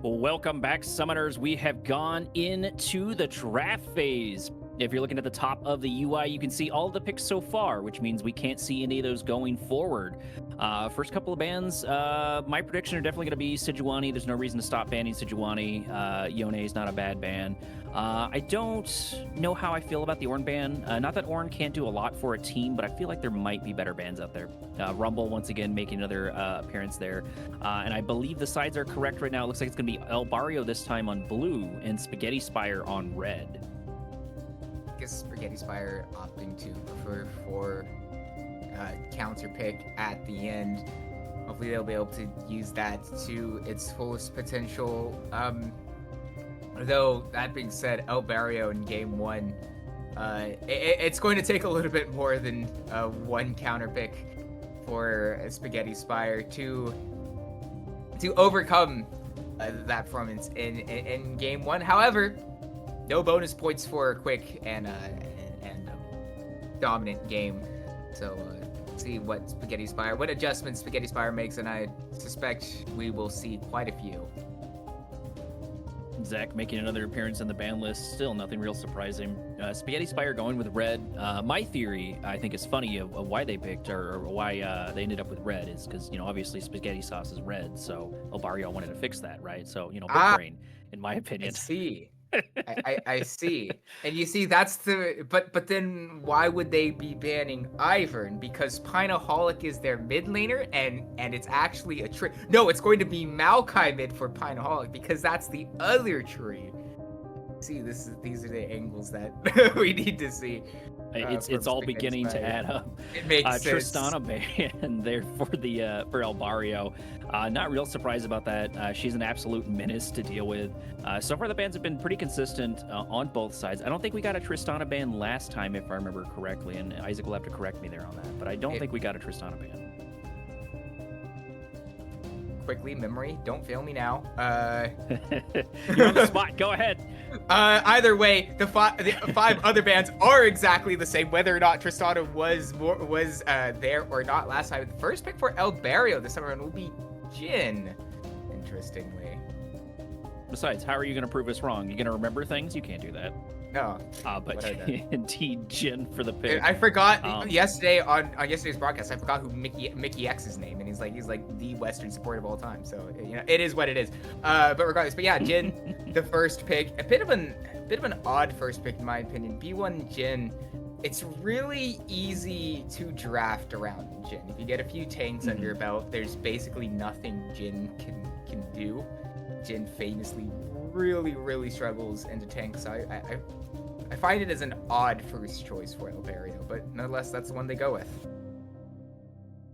Welcome back, Summoners. We have gone into the draft phase. If you're looking at the top of the UI, you can see all the picks so far, which means we can't see any of those going forward. First couple of bans, my prediction are definitely going to be Sejuani. There's no reason to stop banning Sejuani. Yone is not a bad ban. I don't know how I feel about the Ornn ban. Not that Ornn can't do a lot for a team, but I feel like there might be better bans out there. Rumble, once again, making another appearance there. And I believe the sides are correct right now. It looks like it's going to be El Barrio this time on blue and Spaghetti Spire on red. I guess Spaghetti Spire opting to prefer for counter pick at the end. Hopefully they'll be able to use that to its fullest potential. Though that being said, El Barrio in game one, it's going to take a little bit more than one counter pick for Spaghetti Spire to overcome that performance in game one. However, no bonus points for a quick and dominant game. So see what adjustments Spaghetti Spire makes, and I suspect we will see quite a few. Zach making another appearance in the ban list. Still nothing real surprising. Spaghetti Spire going with red. My theory, I think, is funny of why they picked or why they ended up with red is because, obviously spaghetti sauce is red. So El Barrio wanted to fix that, right? So, big brain, in my opinion. I see. I see. And you see, that's but then why would they be banning Ivern? Because Pineaholic is their mid laner, and it's actually a tree. No, it's going to be Maokai mid for Pineaholic because that's the other tree. See, these are the angles that we need to see. It's all beginning to add up. It makes sense. Tristana ban there for El Barrio. Not real surprised about that. She's an absolute menace to deal with. So far the bans have been pretty consistent on both sides. I don't think we got a Tristana ban last time, if I remember correctly, and Isaac will have to correct me there on that. But I don't think we got a Tristana ban. Quickly, memory, don't fail me now. You're on the spot. Go ahead. Either way, the five other bands are exactly the same, whether or not Tristana was there or not last time. The first pick for El Barrio this summer will be Jhin, interestingly. Besides, how are you going to prove us wrong? You going to remember things? You can't do that. No. But indeed, Jhin for the pick. I forgot yesterday on yesterday's broadcast. I forgot who Mickey X's name, and he's like the Western support of all time. So it is what it is. But regardless, yeah, Jhin, the first pick, a bit of an odd first pick in my opinion. B1 Jhin, it's really easy to draft around Jhin. If you get a few tanks under your belt, there's basically nothing Jhin can do. Jhin famously really struggles into tanks. So I find it as an odd first choice for El Barrio, but nonetheless, that's the one they go with.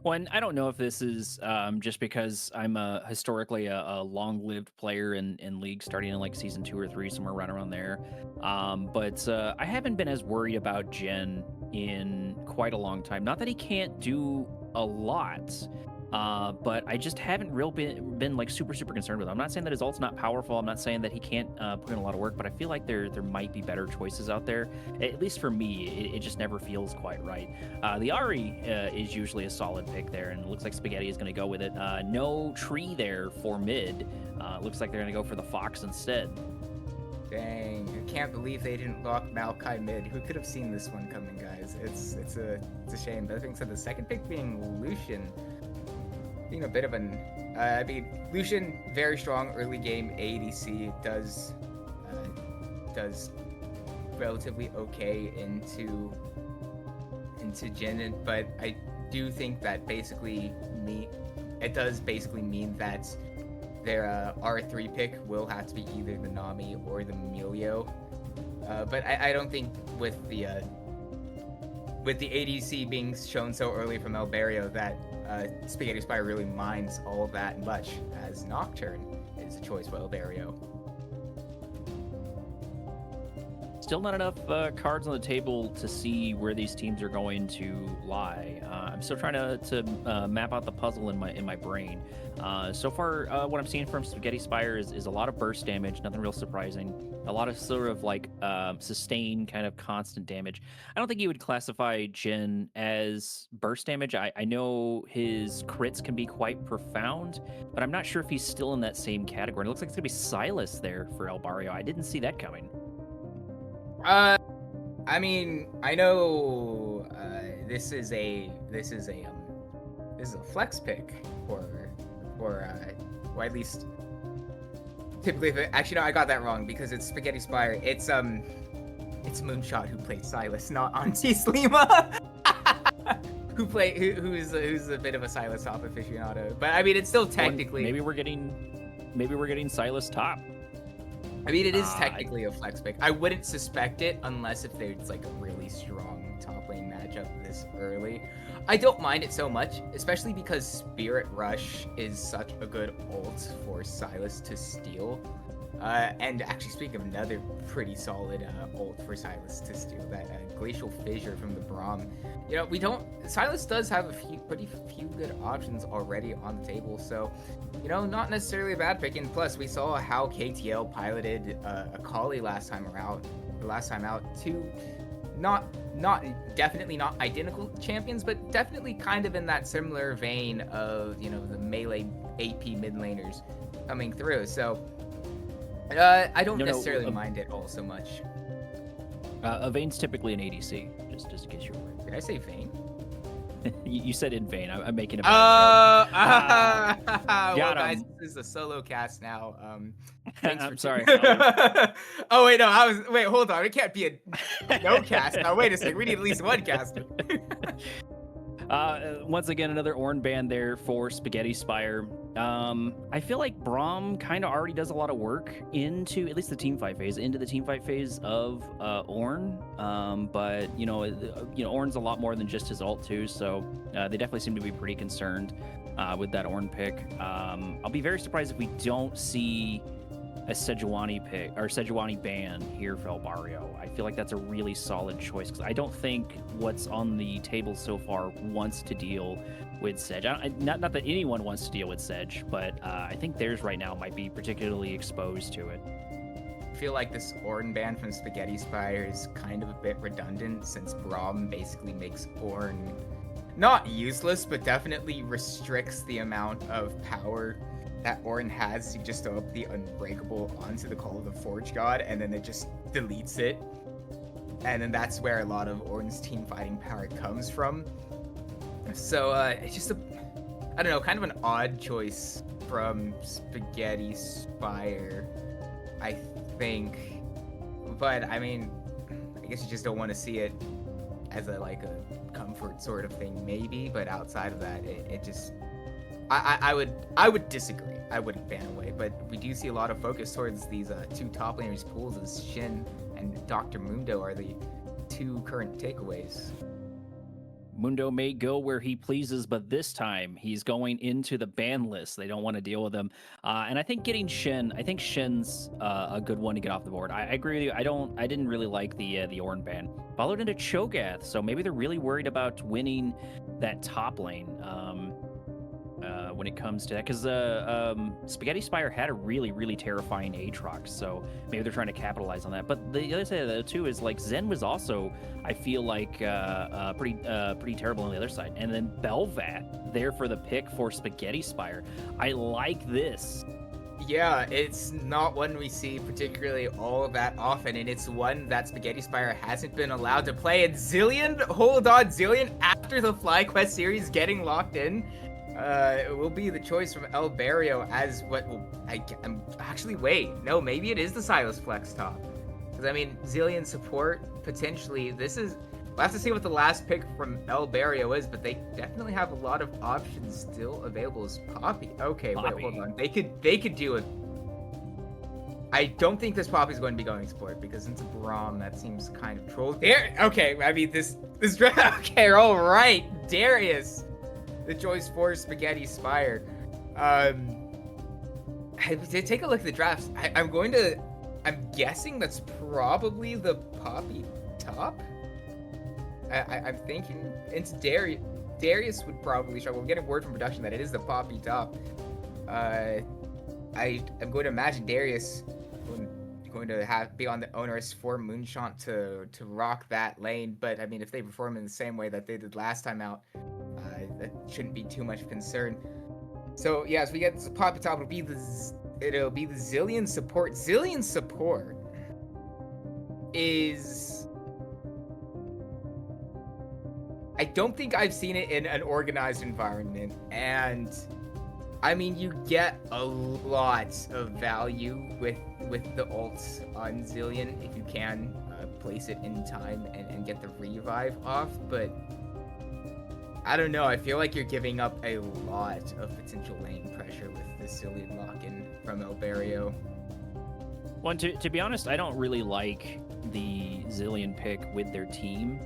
One, I don't know if this is just because I'm historically a long-lived player in League, starting in like season 2 or 3, somewhere right around there. But I haven't been as worried about Jhin in quite a long time. Not that he can't do a lot, but I just haven't been like super concerned with him. I'm not saying that his ult's not powerful. I'm not saying that he can't put in a lot of work, but I feel like there might be better choices out there. At least for me, it just never feels quite right. The Ahri is usually a solid pick there, and it looks like Spaghetti is going to go with it. No tree there for mid. Looks like they're going to go for the Fox instead. Dang, I can't believe they didn't lock Maokai mid. Who could have seen this one coming, guys? It's a shame. That being said, the second pick being Lucian. Being a bit of an, Lucian, very strong early game ADC, does relatively okay into Jhin, but I do think that it does basically mean that their R3 pick will have to be either the Nami or the Milio, but I don't think with the ADC being shown so early from El Barrio that Spaghetti Spire really minds all of that much, as Nocturne is a choice for El Barrio. still not enough cards on the table to see where these teams are going to lie. I'm still trying to map out the puzzle in my brain. So far, what I'm seeing from Spaghetti Spire is a lot of burst damage, nothing real surprising. A lot of sort of like sustained kind of constant damage. I don't think you would classify Jin as burst damage. I know his crits can be quite profound, but I'm not sure if he's still in that same category. It looks like it's gonna be Silas there for El Barrio. I didn't see that coming. I mean, I know this is a flex pick or at least typically. Actually, no, I got that wrong because it's Spaghetti Spire. It's Moonshot who plays Silas, not Auntie Slima. who's a bit of a Silas top aficionado. But I mean, it's still technically maybe we're getting Silas top. I mean, it is technically a flex pick. I wouldn't suspect it unless if there's like a really strong top lane matchup this early. I don't mind it so much, especially because Spirit Rush is such a good ult for Silas to steal. And actually, speaking of another pretty solid ult for Silas to steal, that Glacial Fissure from the Braum. You know, Silas does have a pretty few good options already on the table, so, you know, not necessarily a bad pick. And plus, we saw how KTL piloted Akali last time out. Two, definitely not identical champions, but definitely kind of in that similar vein of, you know, the melee AP mid laners coming through. So, I don't necessarily mind it all so much. A Vayne's typically an ADC, just in case you're worried. Did I say Vayne? You said in Vayne. I'm making a well, got guys, him. this is a solo cast now. I'm sorry. Oh wait, no, wait, hold on. It can't be a no cast. Now wait a second. We need at least one caster. Once again, another Ornn ban there for Spaghetti Spire. I feel like Braum kind of already does a lot of work into at least the team fight phase, of Ornn. But you know, Ornn's a lot more than just his ult too. So they definitely seem to be pretty concerned with that Ornn pick. I'll be very surprised if we don't see a Sejuani pick or Sejuani ban here for El Barrio. I feel like that's a really solid choice because I don't think what's on the table so far wants to deal with Sedge. Not that anyone wants to deal with Sedge, but I think theirs right now might be particularly exposed to it. I feel like this Ornn ban from Spaghetti Spire is kind of a bit redundant since Braum basically makes Ornn not useless, but definitely restricts the amount of power that Ornn has to just throw up the Unbreakable onto the Call of the Forge God, and then it just deletes it. And then that's where a lot of Ornn's team fighting power comes from. So it's just I don't know, kind of an odd choice from Spaghetti Spire, I think. But I mean, I guess you just don't want to see it as a comfort sort of thing, maybe. But outside of that, it just I would disagree. I wouldn't ban away, but we do see a lot of focus towards these two top laners pools as Shin and Dr. Mundo are the two current takeaways. Mundo may go where he pleases, but this time he's going into the ban list. They don't want to deal with him. And I think Shin's a good one to get off the board. I agree with you. I didn't really like the Ornn ban. Followed into Cho'Gath, so maybe they're really worried about winning that top lane. When it comes to that, because Spaghetti Spire had a really, really terrifying Aatrox, so maybe they're trying to capitalize on that. But the other side of that too is like Zen was also, I feel like, pretty terrible on the other side, and then Belvat there for the pick for Spaghetti Spire. I like this. Yeah, it's not one we see particularly all that often, and it's one that Spaghetti Spire hasn't been allowed to play. And Zillion, after the FlyQuest series getting locked in, it will be the choice from El Barrio as what will maybe it is the Silas Flex top. Because I mean, Zillion support potentially. We'll have to see what the last pick from El Barrio is, but they definitely have a lot of options still available as Poppy. Okay, wait, hold on. They could do it. I don't think this Poppy's going to be going support because into Braum that seems kind of troll. Okay, I mean this draft. Okay, all right, Darius. The choice for Spaghetti Spire. Take a look at the drafts. I'm going to I'm guessing that's probably the Poppy top. I'm thinking it's Darius. Darius would probably struggle. We're getting word from production that it is the Poppy top. I'm going to imagine Darius going to be on the onerous for Moonshot to rock that lane. But I mean, if they perform in the same way that they did last time out, that shouldn't be too much concern. So yeah, as we get the Poppy top, it'll be the Zilean support. Zilean support is, I don't think I've seen it in an organized environment, and I mean, you get a lot of value with the ults on Zilean if you can place it in time and get the revive off, but I don't know, I feel like you're giving up a lot of potential lane pressure with the Zilean lock-in from El Barrio. Well, to be honest, I don't really like the Zilean pick with their team.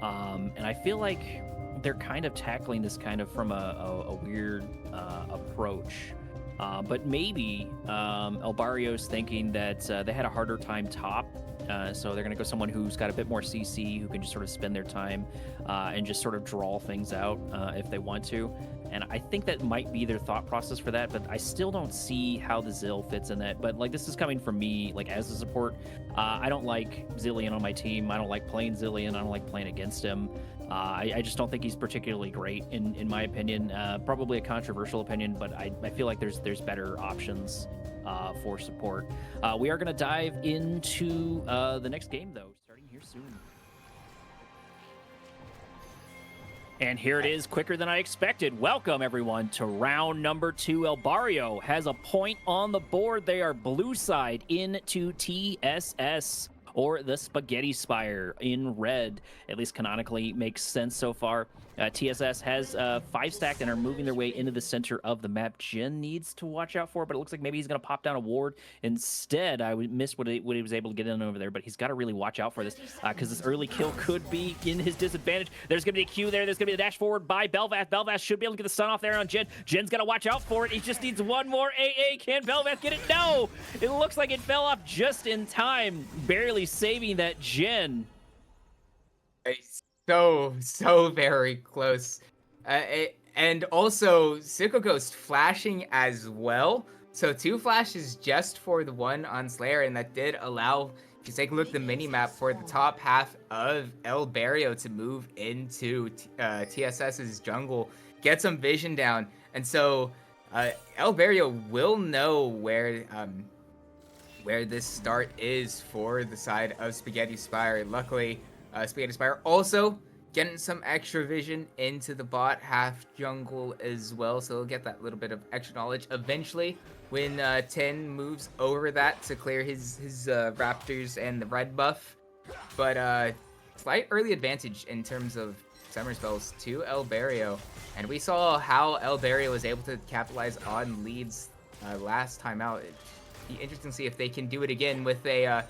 And I feel like they're kind of tackling this kind of from a weird approach. But maybe El Barrio's thinking that they had a harder time top. So they're going to go someone who's got a bit more CC, who can just sort of spend their time and just sort of draw things out if they want to. And I think that might be their thought process for that, but I still don't see how the Zill fits in that. But like, this is coming from me, like as a support. I don't like Zilean on my team. I don't like playing Zilean. I don't like playing against him. I just don't think he's particularly great, in my opinion. Probably a controversial opinion, but I feel like there's better options for support. We are going to dive into the next game, though, starting here soon. And here it is, quicker than I expected. Welcome, everyone, to round number 2. El Barrio has a point on the board. They are blue side into TSS, or the Spaghetti Spire in red. At least canonically makes sense so far. TSS has 5 stacked and are moving their way into the center of the map. Jin needs to watch out for, but it looks like maybe he's going to pop down a ward instead. I missed what he was able to get in over there, but he's got to really watch out for this because this early kill could be in his disadvantage. There's going to be a Q there. There's going to be the dash forward by Belvath. Belvath should be able to get the stun off there on Jin. Jin's got to watch out for it. He just needs one more AA. Can Belvath get it? No! It looks like it fell off just in time, barely saving that Jin. So very close. And also, Sicko Ghost flashing as well. So 2 flashes just for the one on Slayer, and that did allow, if you take a look at the mini-map, for the top half of El Barrio to move into TSS's jungle, get some vision down. And so El Barrio will know where this start is for the side of Spaghetti Spire. Luckily, Spaghetti Spire also getting some extra vision into the bot half jungle as well, so they'll get that little bit of extra knowledge eventually when 10 moves over that to clear his Raptors and the red buff. But slight early advantage in terms of summer spells to El Barrio, and we saw how El Barrio was able to capitalize on leads last time out. It'd be interesting to see if they can do it again with a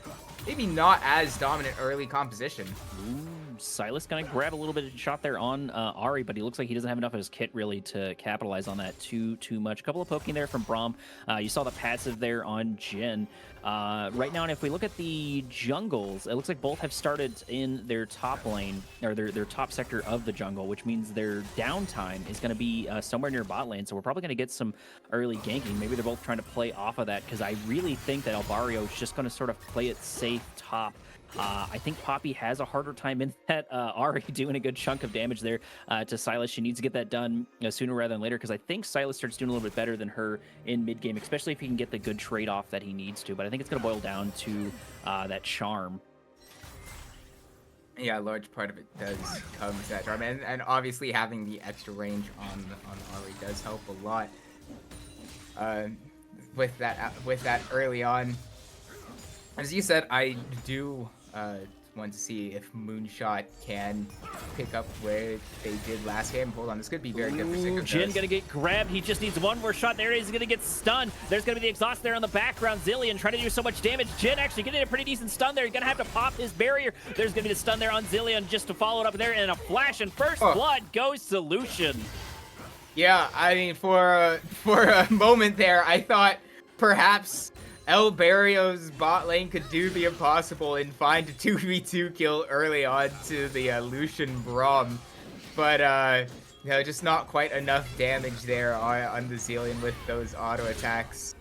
maybe not as dominant early composition. Ooh, Silas gonna grab a little bit of shot there on Ari, but he looks like he doesn't have enough of his kit really to capitalize on that too much. A couple of poking there from Braum. You saw the passive there on Jin. Right now, and if we look at the jungles, it looks like both have started in their top lane, or their top sector of the jungle, which means their downtime is going to be somewhere near bot lane. So we're probably going to get some early ganking. Maybe they're both trying to play off of that, because I really think that El Barrio is just going to sort of play it safe top. I think Poppy has a harder time in that. Ari doing a good chunk of damage there to Silas. She needs to get that done sooner rather than later, because I think Silas starts doing a little bit better than her in mid-game, especially if he can get the good trade-off that he needs to. But I think it's going to boil down to that charm. Yeah, a large part of it does come to that charm, and obviously having the extra range on Ari does help a lot. With that early on, as you said, I do want to see if Moonshot can pick up where they did last game. Hold on, this could be very good for Sicko. Jin gonna get grabbed. He just needs one more shot. There it is. He's gonna get stunned. There's gonna be the exhaust there in the background. Zilean trying to do so much damage. Jin actually getting a pretty decent stun there. He's gonna have to pop his barrier. There's gonna be the stun there on Zilean just to follow it up there, and a flash, and first blood goes Solution. Yeah, I mean, for a moment there, I thought perhaps El Barrio's bot lane could do the impossible and find a 2v2 kill early on to the Lucian Braum. But, just not quite enough damage there on the Zillion with those auto attacks.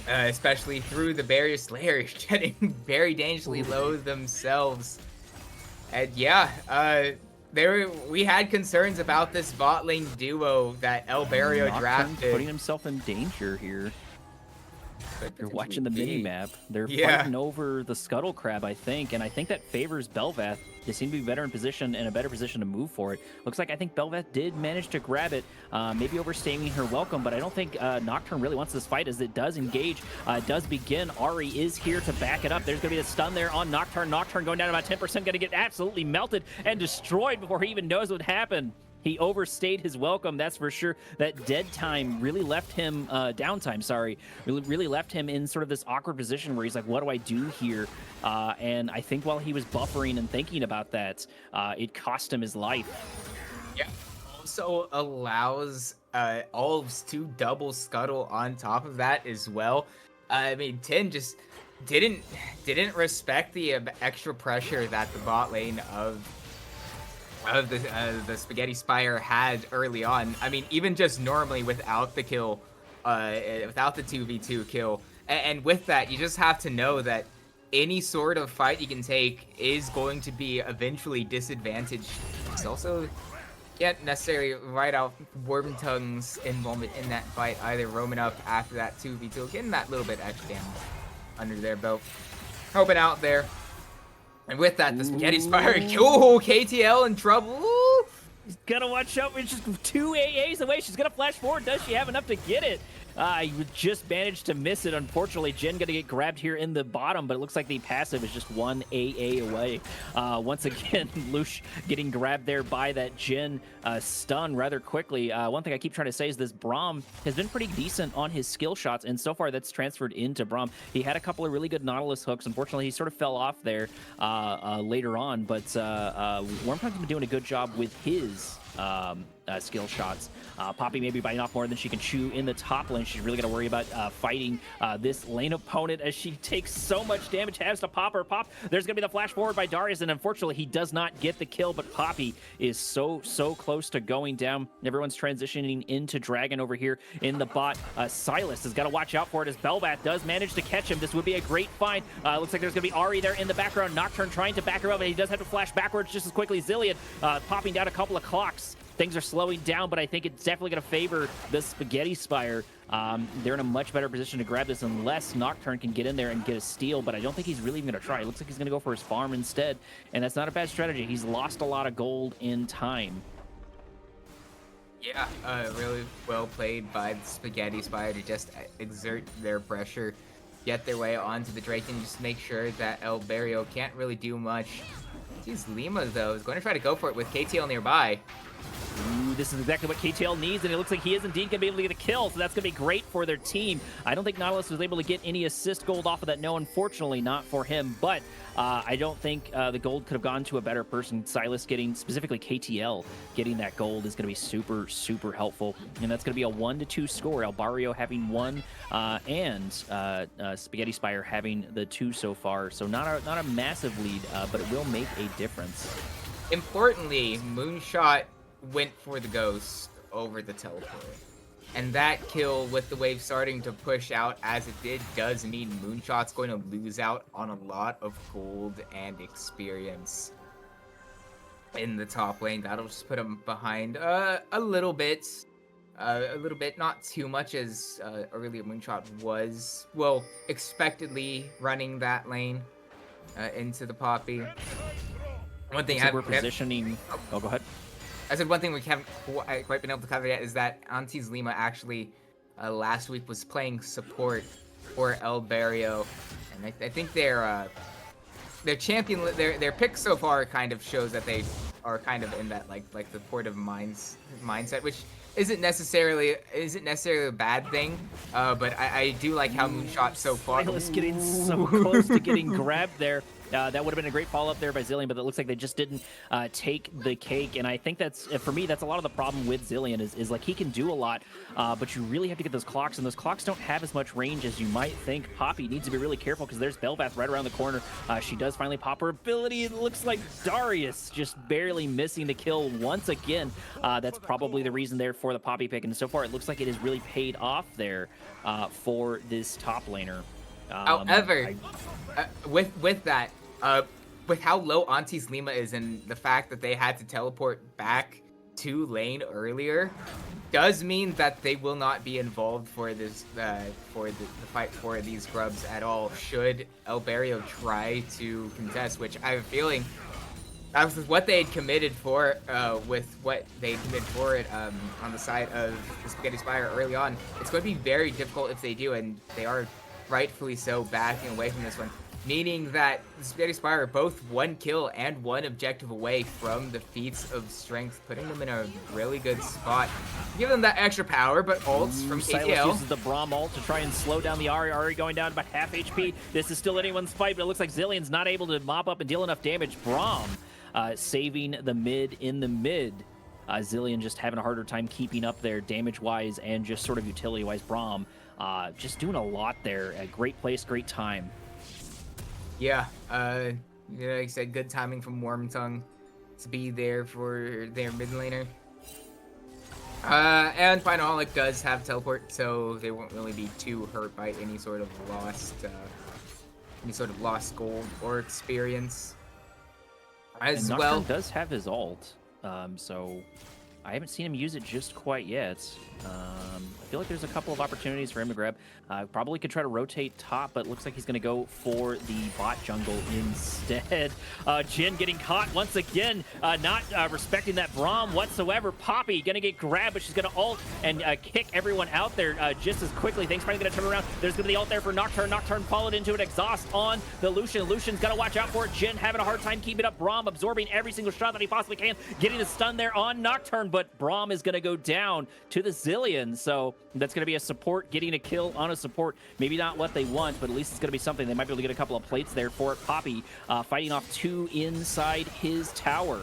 Especially through the Barrier Slayers getting very dangerously low themselves. And yeah, we had concerns about this bot lane duo that El Barrio drafted. Putting himself in danger here. You're watching the mini map. They're Yeah. fighting over the Scuttle Crab, I think, and I think that favors Bel'Veth. They seem to be better in position and a better position to move for it. Looks like I think Bel'Veth did manage to grab it, maybe overstaying her welcome, but I don't think Nocturne really wants this fight as it does engage, does begin. Ari is here to back it up. There's going to be a stun there on Nocturne. Nocturne going down about 10%, going to get absolutely melted and destroyed before he even knows what happened. He overstayed his welcome, that's for sure. That dead time really left him, downtime, sorry, really left him in sort of this awkward position where he's like, what do I do here? And I think while he was buffering and thinking about that, it cost him his life. Yeah. Also allows Olves to double scuttle on top of that as well. I mean, Tin just didn't respect the extra pressure that the bot lane of the Spaghetti Spire had early on. I mean, even just normally without the kill, without the 2v2 kill, and with that, you just have to know that any sort of fight you can take is going to be eventually disadvantaged. It's also can't necessarily ride out Wormtongue's involvement in that fight either, roaming up after that 2v2, getting that little bit extra damage under their belt. Helping out there. And with that, the Spaghetti Spire, oh, KTL in trouble. Ooh. He's gotta watch out. It's just 2 AAs away. She's gonna flash forward. Does she have enough to get it? I just managed to miss it. Unfortunately, Jin gonna get grabbed here in the bottom, but it looks like the passive is just 1 AA away. Once again, Lush getting grabbed there by that Jin stun rather quickly. One thing I keep trying to say is this Braum has been pretty decent on his skill shots, and so far that's transferred into Braum. He had a couple of really good Nautilus hooks. Unfortunately, he sort of fell off there later on, but Wormtongue's been doing a good job with his skill shots. Poppy maybe biting off more than she can chew in the top lane. She's really got to worry about fighting this lane opponent as she takes so much damage. Has to pop her pop. There's going to be the flash forward by Darius, and unfortunately he does not get the kill, but Poppy is so close to going down. Everyone's transitioning into Dragon over here in the bot. Silas has got to watch out for it as Bel'Veth does manage to catch him. This would be a great find. Looks like there's going to be Ari there in the background. Nocturne trying to back her up, and he does have to flash backwards just as quickly. Zillion popping down a couple of clocks. Things are slowing down, but I think it's definitely going to favor the Spaghetti Spire. They're in a much better position to grab this unless Nocturne can get in there and get a steal, but I don't think he's really even going to try. It looks like he's going to go for his farm instead, and that's not a bad strategy. He's lost a lot of gold in time. Yeah, really well played by the Spaghetti Spire to just exert their pressure, get their way onto the Drake, and just make sure that El Barrio can't really do much. Geez, Lima, though, is going to try to go for it with KTL nearby. Ooh, this is exactly what KTL needs, and it looks like he is indeed going to be able to get a kill, so that's going to be great for their team. I don't think Nautilus was able to get any assist gold off of that. No, unfortunately, not for him, but I don't think the gold could have gone to a better person. Silas getting, specifically KTL, getting that gold is going to be super helpful, and that's going to be a 1-2 score. El Barrio having 1, and Spaghetti Spire having the 2 so far, so not a massive lead, but it will make a difference. Importantly, Moonshot went for the ghost over the teleport. And that kill, with the wave starting to push out as it did, does mean Moonshot's going to lose out on a lot of gold and experience in the top lane. That'll just put him behind a little bit, not too much as earlier Moonshot was, well, expectly running that lane into the Poppy. One thing we're positioning. Oh, go ahead. I said one thing we haven't quite been able to cover yet is that Auntie's Lima actually last week was playing support for El Barrio, and I think their champion, their pick so far kind of shows that they are kind of in that like the Port of mindset, which isn't necessarily a bad thing, but I do like how Moonshot so far. Silas getting so close to getting grabbed there. That would have been a great follow-up there by Zillion, but it looks like they just didn't take the cake. And I think that's, for me, that's a lot of the problem with Zillion is like he can do a lot, but you really have to get those clocks, and those clocks don't have as much range as you might think. Poppy needs to be really careful because there's Belvath right around the corner. She does finally pop her ability. It looks like Darius just barely missing the kill once again. That's probably the reason there for the Poppy pick, and so far it looks like it has really paid off there for this top laner. However, with that, with how low Auntie's Lima is and the fact that they had to teleport back to lane earlier, does mean that they will not be involved for this for the fight for these grubs at all. Should El Barrio try to contest, which I have a feeling that was what they had committed for, with what they committed for it on the side of the Spaghetti Spire early on. It's going to be very difficult if they do, and they are rightfully so backing away from this one, meaning that the Spaghetti Spire are both 1 kill and 1 objective away from the feats of strength, putting them in a really good spot. Give them that extra power, but ults from Silas KTL. uses the Braum ult to try and slow down the Ahri. Ahri going down to about half HP. This is still anyone's fight, but it looks like Zillion's not able to mop up and deal enough damage. Braum saving the mid in the mid. Zillion just having a harder time keeping up there damage-wise and just sort of utility-wise. Braum just doing a lot there. A great place, great time. Yeah, like I said, good timing from Wormtongue to be there for their mid laner. And Finaholic does have teleport, so they won't really be too hurt by any sort of lost gold or experience. As and well, Nocturne does have his ult, so I haven't seen him use it just quite yet. I feel like there's a couple of opportunities for him to grab. Probably could try to rotate top, but it looks like he's going to go for the bot jungle instead. Jin getting caught once again, not respecting that Braum whatsoever. Poppy going to get grabbed, but she's going to ult and kick everyone out there just as quickly. Things probably going to turn around. There's going to be the ult there for Nocturne. Nocturne followed into an exhaust on the Lucian. Lucian's got to watch out for it. Jin having a hard time keeping up. Braum absorbing every single shot that he possibly can, getting the stun there on Nocturne, but Braum is going to go down to the Zillion, so that's going to be a support getting a kill on a support. Maybe not what they want, but at least it's going to be something. They might be able to get a couple of plates there for it. Poppy fighting off 2 inside his tower.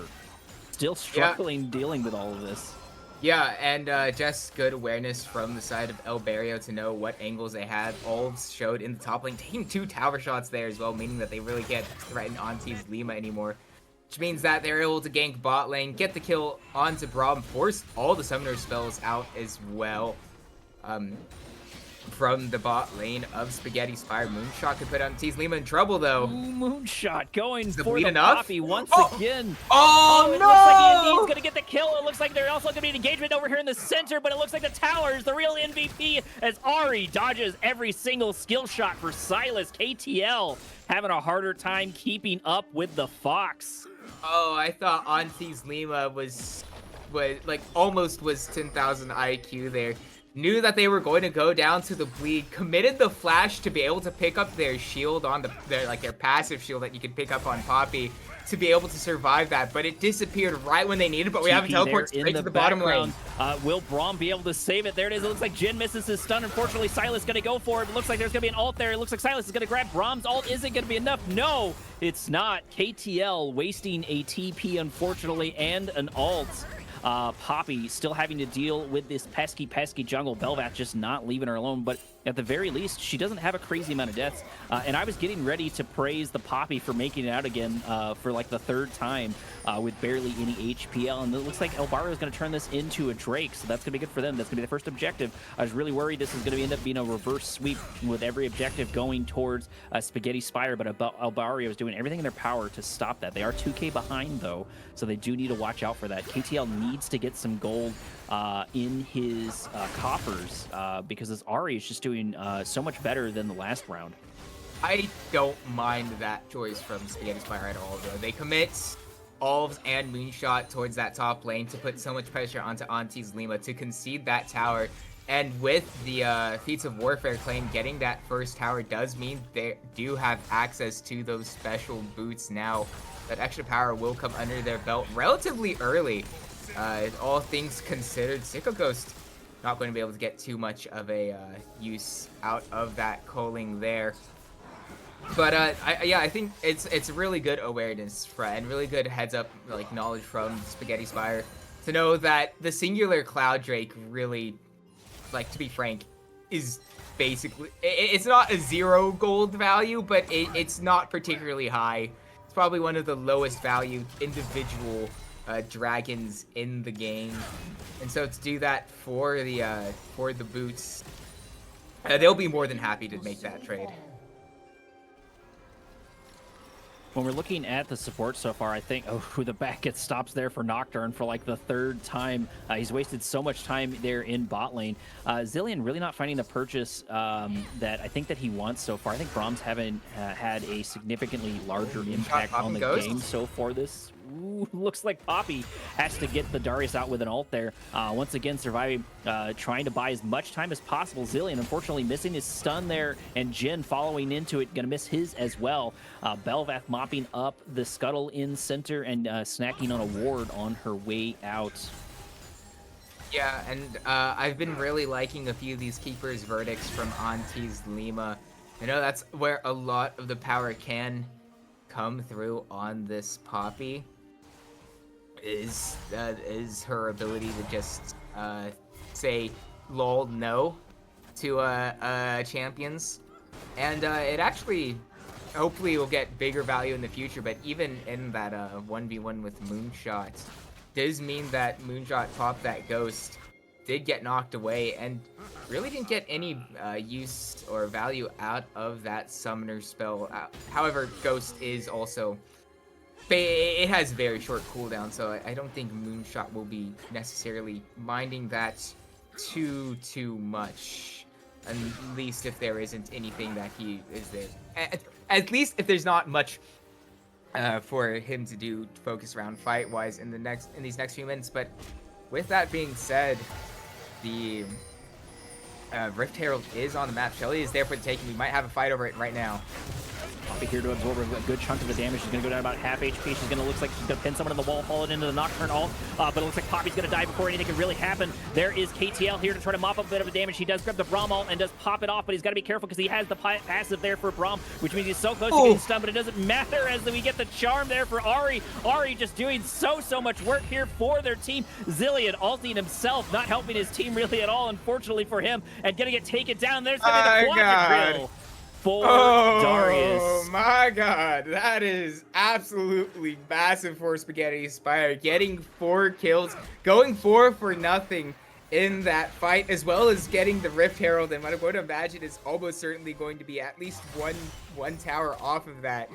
Still struggling dealing with all of this. Yeah, and just good awareness from the side of El Barrio to know what angles they had. All showed in the top lane, taking 2 tower shots there as well, meaning that they really can't threaten Auntie's Lima anymore. Which means that they're able to gank bot lane, get the kill onto Braum, force all the summoner spells out as well. From the bot lane of Spaghetti Spire. Moonshot could put Auntie's Lima in trouble, though. Moonshot going for bleed the enough? Poppy once again. Oh, It no! looks like he's going to get the kill. It looks like there's also going to be an engagement over here in the center, but it looks like the tower is the real MVP as Ahri dodges every single skill shot for Silas. KTL having a harder time keeping up with the Fox. Oh, I thought Auntie's Lima was like almost was 10,000 IQ there. Knew that they were going to go down to the bleed, committed the flash to be able to pick up their shield on their passive shield that you can pick up on Poppy to be able to survive that, but it disappeared right when they needed, but we have a teleport straight to the bottom lane. Will Braum be able to save it? There it is. It looks like Jin misses his stun. Unfortunately, Silas going to go for it. It looks like there's going to be an ult there. It looks like Silas is going to grab Braum's ult. Is it going to be enough? No, it's not. KTL wasting a TP, unfortunately, and an ult. Poppy still having to deal with this pesky jungle. Belvath just not leaving her alone, but at the very least, she doesn't have a crazy amount of deaths. And I was getting ready to praise the Poppy for making it out again for like the 3rd time with barely any HPL. And it looks like El Barrio is going to turn this into a Drake, so that's going to be good for them. That's going to be the first objective. I was really worried this is going to end up being a reverse sweep with every objective going towards Spaghetti Spire, but El Barrio is doing everything in their power to stop that. They are 2K behind, though, so they do need to watch out for that. KTL needs to get some gold in his coffers because this Ahri is just doing so much better than the last round. I don't mind that choice from Spaghetti Spire at all, though. They commit Alves and Moonshot towards that top lane to put so much pressure onto Auntie's Lima to concede that tower. And with the Feats of Warfare claim, getting that first tower does mean they do have access to those special boots now. That extra power will come under their belt relatively early. All things considered, Sicko Ghost not going to be able to get too much of a use out of that culling there. But yeah, I think it's really good awareness and really good heads up like knowledge from Spaghetti Spire to know that the singular Cloud Drake really, like, to be frank, is basically it's not a 0 gold value, but it's not particularly high. It's probably one of the lowest value individual dragons in the game, and so to do that for the boots, they'll be more than happy to make that trade. When we're looking at the support so far, I think, oh, the back gets stops there for Nocturne for like the third time. He's wasted so much time there in bot lane. Zillion really not finding the purchase that I think that he wants so far. I think Brahms haven't had a significantly larger impact on the game so far this. Ooh, looks like Poppy has to get the Darius out with an ult there. Once again, surviving, trying to buy as much time as possible. Zillion, unfortunately, missing his stun there, and Jin following into it, going to miss his as well. Belvath mopping up the scuttle in center and snacking on a ward on her way out. Yeah, and I've been really liking a few of these Keeper's verdicts from Auntie's Lima. I know that's where a lot of the power can come through on this Poppy. Is her ability to just say lol no to champions, and it actually hopefully will get bigger value in the future. But even in that 1v1 with Moonshot, does mean that Moonshot popped that ghost, did get knocked away, and really didn't get any use or value out of that summoner spell. However, ghost is also, it has very short cooldown, so I don't think Moonshot will be necessarily minding that too much, at least if there isn't anything that he is there. At least if there's not much for him to do focus around fight wise in these next few minutes. But with that being said, the Rift Herald is on the map. Shelly is there for the taking. We might have a fight over it right now. Poppy here to absorb a good chunk of the damage. She's going to go down about half HP. She's going to look like she's going to pin someone in the wall, fall it into the Nocturne ult. But it looks like Poppy's going to die before anything can really happen. There is KTL here to try to mop up a bit of the damage. He does grab the Braum ult and does pop it off, but he's got to be careful because he has the passive there for Braum, which means he's so close to getting stunned, but it doesn't matter as we get the charm there for Ahri. Ahri just doing so much work here for their team. Zillion ulting himself, not helping his team really at all, unfortunately for him, and going to get taken down. There's going to be the quadra drill for Darius. Oh my god, that is absolutely massive for Spaghetti Spire. Getting 4 kills, going 4 for nothing in that fight, as well as getting the Rift Herald, and what I would imagine is almost certainly going to be at least one tower off of that.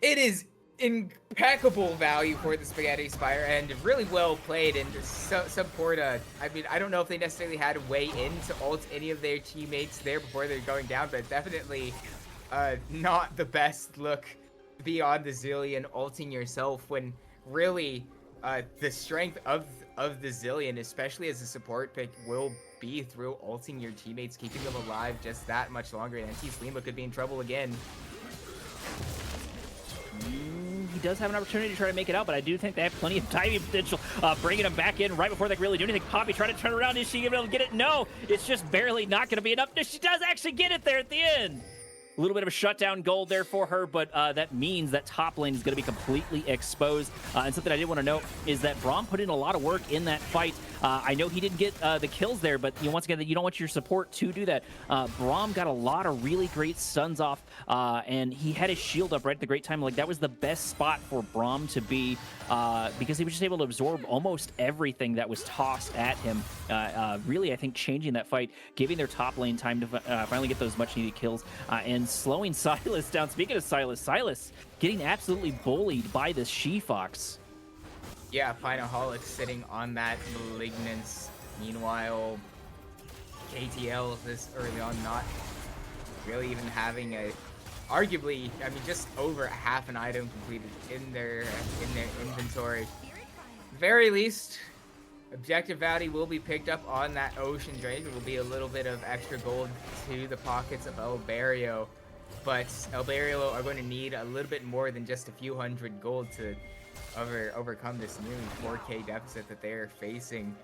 It is impeccable value for the Spaghetti Spire, and really well played. And support, I mean, I don't know if they necessarily had a way in to ult any of their teammates there before they're going down, but definitely not the best look to be on the Zillion ulting yourself when really the strength of the Zillion, especially as a support pick, will be through ulting your teammates, keeping them alive just that much longer. And Auntie's Lima could be in trouble again. He does have an opportunity to try to make it out, but I do think they have plenty of timing potential. Bringing him back in right before they can really do anything. Poppy trying to turn around. Is she able to get it? No, it's just barely not going to be enough. No, she does actually get it there at the end. A little bit of a shutdown gold there for her, but that means that top lane is going to be completely exposed. And something I did want to note is that Braum put in a lot of work in that fight. I know he didn't get the kills there, but once again, you don't want your support to do that. Braum got a lot of really great stuns off, and he had his shield up right at the great time. Like, that was the best spot for Braum to be, because he was just able to absorb almost everything that was tossed at him. Really, I think changing that fight, giving their top lane time to finally get those much needed kills, and slowing Sylas down. Speaking of Sylas getting absolutely bullied by this She-Fox. Yeah, Pinaholic sitting on that Malignance. Meanwhile, KTL this early on not really even having a, arguably, I mean, just over half an item completed in their inventory. Very least, objective value will be picked up on that Ocean Drake. It will be a little bit of extra gold to the pockets of El Barrio, but El Barrio are going to need a little bit more than just a few hundred gold to overcome this nearly 4K deficit that they're facing.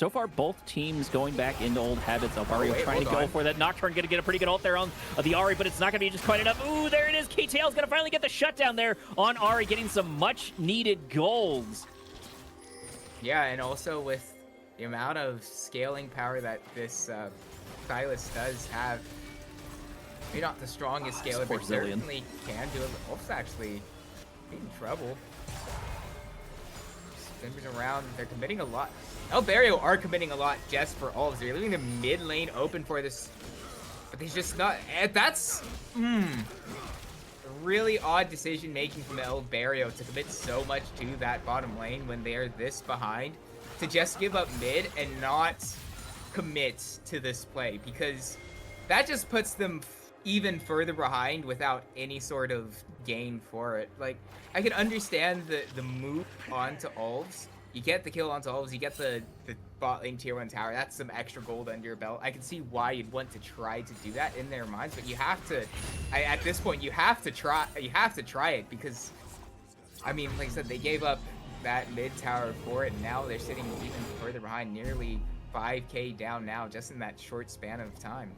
So far, both teams going back into old habits. Barrio wait, trying to hold go on. for that Nocturne, going to get a pretty good ult there on the Ahri, but it's not going to be just quite enough. Ooh, there it is. KTL's going to finally get the shutdown there on Ahri, getting some much-needed golds. Yeah, and also with the amount of scaling power that this Silas does have, maybe not the strongest scaler, Poor but Zillion. certainly can do it. Wolf's actually in trouble. Spinners around, they're committing a lot. El Barrio are committing a lot just for Ulves. They're leaving the mid lane open for this, but he's just not. That's really odd decision making from El Barrio to commit so much to that bottom lane when they're this behind, to just give up mid and not commit to this play, because that just puts them even further behind without any sort of gain for it. Like, I can understand the move onto Ulves. You get the kill onto Ulves, you get the bot lane tier 1 tower, that's some extra gold under your belt. I can see why you'd want to try to do that in their minds, but you have to, at this point, you have to try it, because, I mean, like I said, they gave up that mid tower for it, and now they're sitting even further behind, nearly 5k down now, just in that short span of time.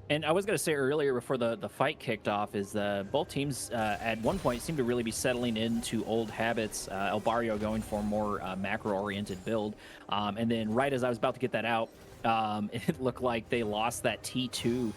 And I was going to say earlier before the fight kicked off is both teams at one point seem to really be settling into old habits. El Barrio going for a more macro-oriented build. And then right as I was about to get that out, it looked like they lost that T2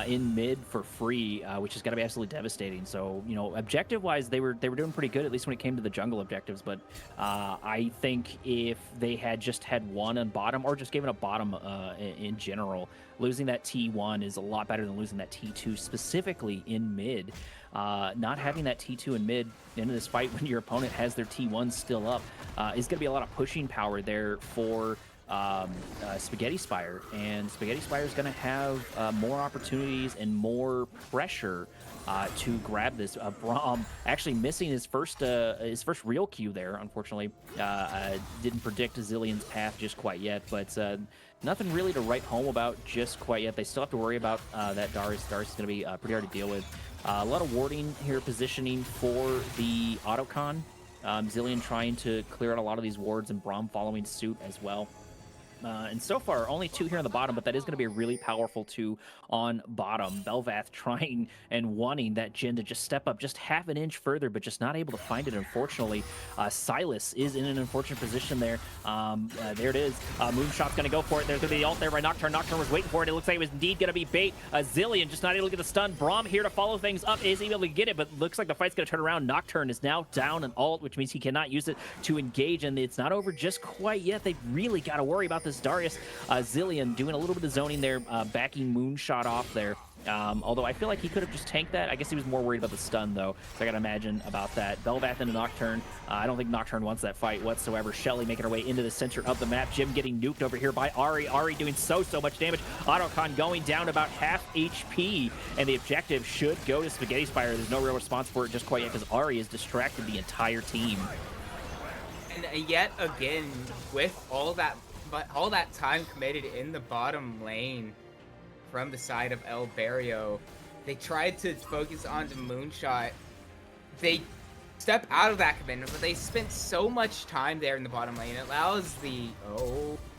in mid for free, which is going to be absolutely devastating. So, you know, objective-wise, they were doing pretty good, at least when it came to the jungle objectives. But I think if they had just had one on bottom, or just given up bottom in general, losing that T1 is a lot better than losing that T2, specifically in mid. Not having that T2 in mid into this fight when your opponent has their T1 still up is going to be a lot of pushing power there for Spaghetti Spire, and Spaghetti Spire is going to have more opportunities and more pressure to grab this. Braum actually missing his first real Q there, unfortunately. Didn't predict Zillion's path just quite yet, but nothing really to write home about just quite yet. They still have to worry about that Darius. Darius is going to be pretty hard to deal with. A lot of warding here, positioning for the autocon. Zillion trying to clear out a lot of these wards, and Braum following suit as well. And so far, only 2 here on the bottom, but that is going to be a really powerful 2 on bottom. Belvath trying and wanting that Jhin to just step up just half an inch further, but just not able to find it, unfortunately. Silas is in an unfortunate position there. There it is. Moonshot's going to go for it. There's going to be the ult there by Nocturne. Nocturne was waiting for it. It looks like it was indeed going to be bait. Zillion just not able to get the stun. Braum here to follow things up, is able to get it, but looks like the fight's going to turn around. Nocturne is now down an ult, which means he cannot use it to engage, and it's not over just quite yet. They've really got to worry about this Darius. Zillion doing a little bit of zoning there, backing Moonshot off there. Although I feel like he could have just tanked that. I guess he was more worried about the stun, though, so I gotta imagine about that. Belvath into Nocturne. I don't think Nocturne wants that fight whatsoever. Shelly making her way into the center of the map. Jim getting nuked over here by Ahri. Ahri doing so much damage. Autocon going down about half HP, and the objective should go to Spaghetti Spire. There's no real response for it just quite yet, because Ahri has distracted the entire team. And yet again, with all that time committed in the bottom lane from the side of El Barrio, they tried to focus onto Moonshot. They step out of that commitment, but they spent so much time there in the bottom lane. It allows the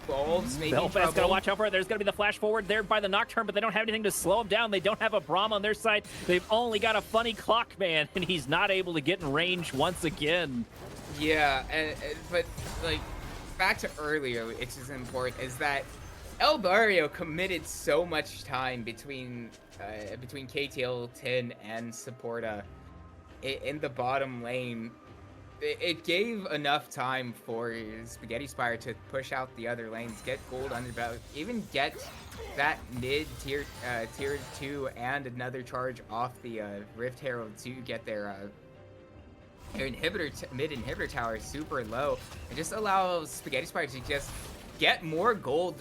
Wolves maybe Belfast's gotta watch out for it. There's gonna be the flash forward there by the Nocturne, but they don't have anything to slow him down. They don't have a Braum on their side. They've only got a funny clock man, and he's not able to get in range once again. Yeah, but like, back to earlier, which is important, is that El Barrio committed so much time between KTL, Tin, and Supporta in the bottom lane. It gave enough time for Spaghetti Spire to push out the other lanes, get gold under belt, even get that mid tier 2 and another charge off the Rift Herald to get their mid inhibitor tower super low, and just allows Spaghetti Spire to just get more gold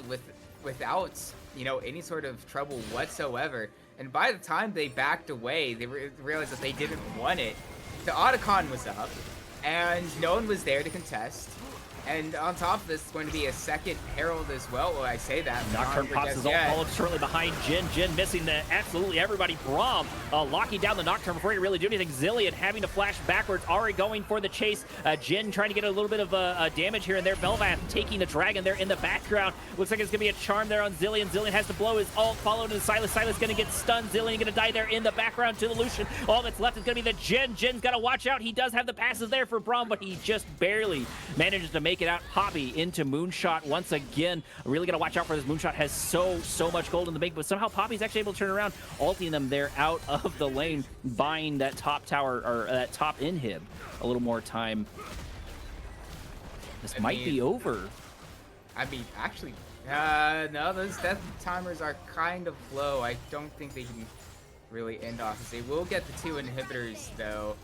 without, you know, any sort of trouble whatsoever. And by the time they backed away, they realized that they didn't want it. The Autocon was up, and no one was there to contest. And on top of this, it's going to be a second Herald as well. Well, I say that, but not Nocturne for pops just his ult, yet. followed shortly behind Jin. Jin missing the absolutely everybody. Braum locking down the Nocturne before he really do anything. Zillion having to flash backwards. Ari going for the chase. Jin trying to get a little bit of damage here and there. Belvath taking the dragon there in the background. Looks like it's going to be a charm there on Zillion. Zillion has to blow his ult, followed to Silas. Silas going to get stunned. Zillion going to die there in the background to the Lucian. All that's left is going to be the Jin. Jin's got to watch out. He does have the passes there for Braum, but he just barely manages to make it out. Poppy into Moonshot once again. Really got to watch out for this. Moonshot has so much gold in the bank, but somehow Poppy's actually able to turn around, ulting them there out of the lane, buying that top tower or that top inhib a little more time. This might be over. I mean, actually, no, those death timers are kind of low. I don't think they can really end off as they will get the 2 inhibitors, though.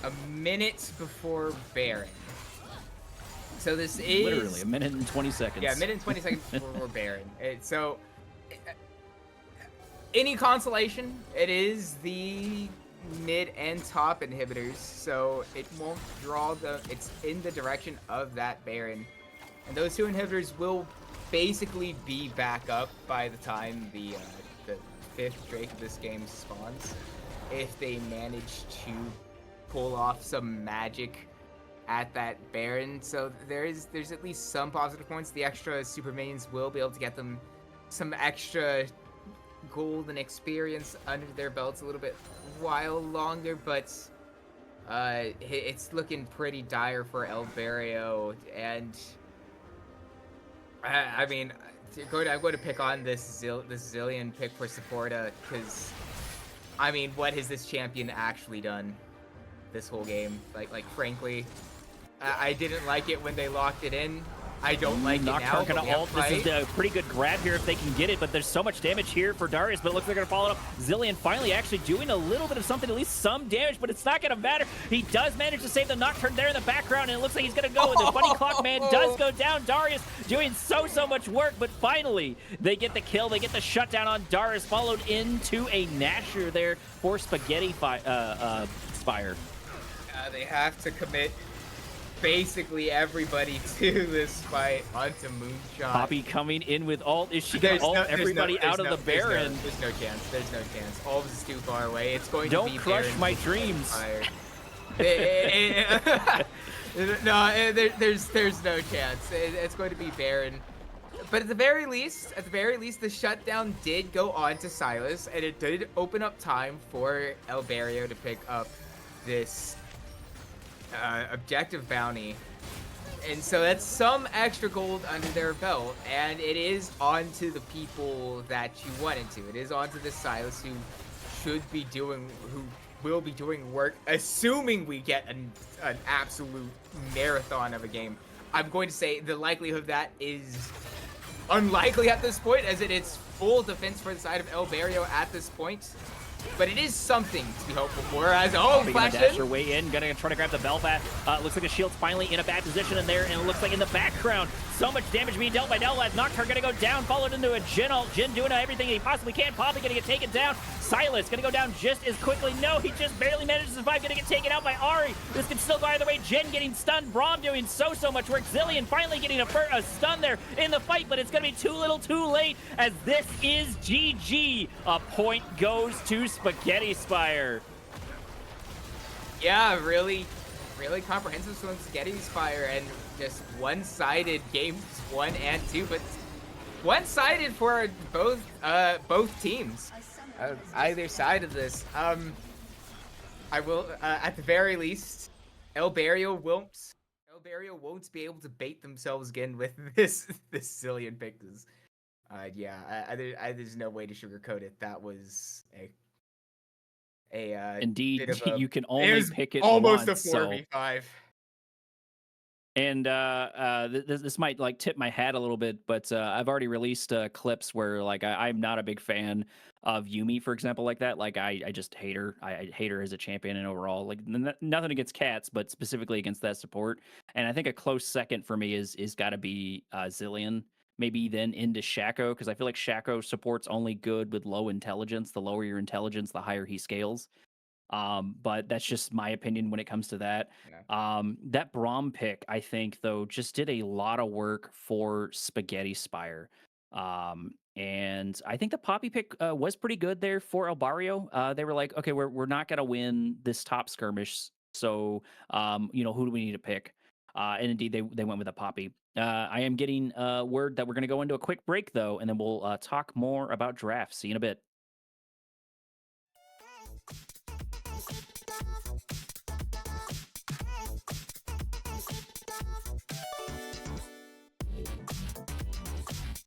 A minute before Baron. So this is... Literally, a minute and 20 seconds. Yeah, a minute and 20 seconds before Baron. So, any consolation, it is the mid and top inhibitors, so it won't draw the... It's in the direction of that Baron. And those 2 inhibitors will basically be back up by the time the 5th Drake of this game spawns, if they manage to pull off some magic at that Baron. So there's at least some positive points. The extra super minions will be able to get them some extra gold and experience under their belts a little bit while longer, but it's looking pretty dire for El Barrio. And I mean, I'm going to pick on this Zillion pick for Supporta, because I mean, what has this champion actually done this whole game? Like frankly, I didn't like it when they locked it in. I don't like it now. Nocturne gonna ult. This is a pretty good grab here if they can get it, but there's so much damage here for Darius, but it looks like they're gonna follow it up. Zillion finally actually doing a little bit of something, at least some damage, but it's not gonna matter. He does manage to save the Nocturne there in the background, and it looks like he's gonna go with it. Bunny Clock Man does go down. Darius doing so much work, but finally they get the kill. They get the shutdown on Darius, followed into a Nasher there for Spaghetti Spire. They have to commit basically everybody to this fight onto Moonshot. Poppy coming in with ult. Is she gonna ult everybody out of the Baron? There's no chance. There's no chance. All is too far away. It's going to be crush Baron my dreams. No, there's no chance. It's going to be Baron. But at the very least, the shutdown did go on to Silas, and it did open up time for El Barrio to pick up this objective bounty. And so that's some extra gold under their belt, and it is on to the people that you wanted to. It is on to the Silas who will be doing work, assuming we get an absolute marathon of a game. I'm going to say the likelihood of that is unlikely at this point, as it's full defense for the side of El Barrio at this point. But it is something to be hopeful for. As gonna dash her way in, gonna try to grab the Belvath. Looks like the shield's finally in a bad position in there, and it looks like in the background, so much damage being dealt by Delvad. Nocturne gonna go down, followed into a Jin ult. Jin doing everything he possibly can. Poppy gonna get taken down. Silas gonna go down just as quickly. No, he just barely managed to survive. Gonna get taken out by Ari. This can still go either way. Jin getting stunned. Braum doing so much work. Zillion finally getting a stun there in the fight, but it's gonna be too little too late, as this is GG. A point goes to Spaghetti Spire. Yeah, really comprehensive from Spaghetti Spire, and just one-sided games 1 and 2, but one-sided for both teams. Either side of this. I will at the very least, El Barrio won't be able to bait themselves again with this Zillion pick. Yeah, there's no way to sugarcoat it. That was indeed, you can it only was pick it almost once, a 4v5. And this might like tip my hat a little bit, but I've already released clips where like I'm not a big fan of Yumi, for example, like that. Like I just hate her. I hate her as a champion and overall. Like nothing against Cats, but specifically against that support. And I think a close second for me is got to be Zillion. Maybe then into Shaco, because I feel like Shaco support's only good with low intelligence. The lower your intelligence, the higher he scales. But that's just my opinion when it comes to that. Yeah. That Brom pick, I think, though, just did a lot of work for Spaghetti Spire. And I think the Poppy pick was pretty good there for El Barrio. They were like, okay, we're not gonna win this top skirmish, so who do we need to pick? And indeed, they went with a Poppy. I am getting word that we're gonna go into a quick break though, and then we'll talk more about drafts. See you in a bit.